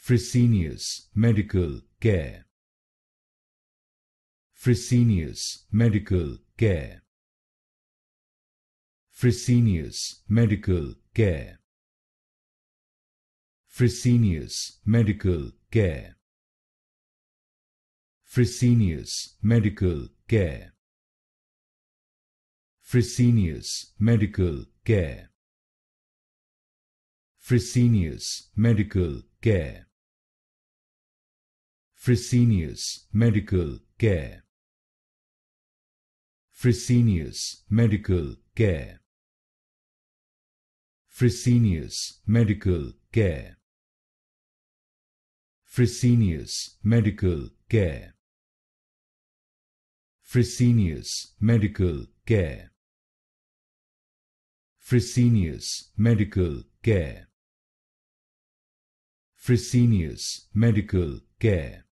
Fresenius Medical Care. Fresenius Medical Care. Fresenius Medical Care. Fresenius Medical Care. Fresenius Medical Care. Fresenius Medical Care. Fresenius Medical Care. Fresenius Medical Care. Fresenius Medical Care. Fresenius Medical Care. Fresenius Medical Care. Fresenius Medical Care. Fresenius Medical Care. Fresenius Medical Care.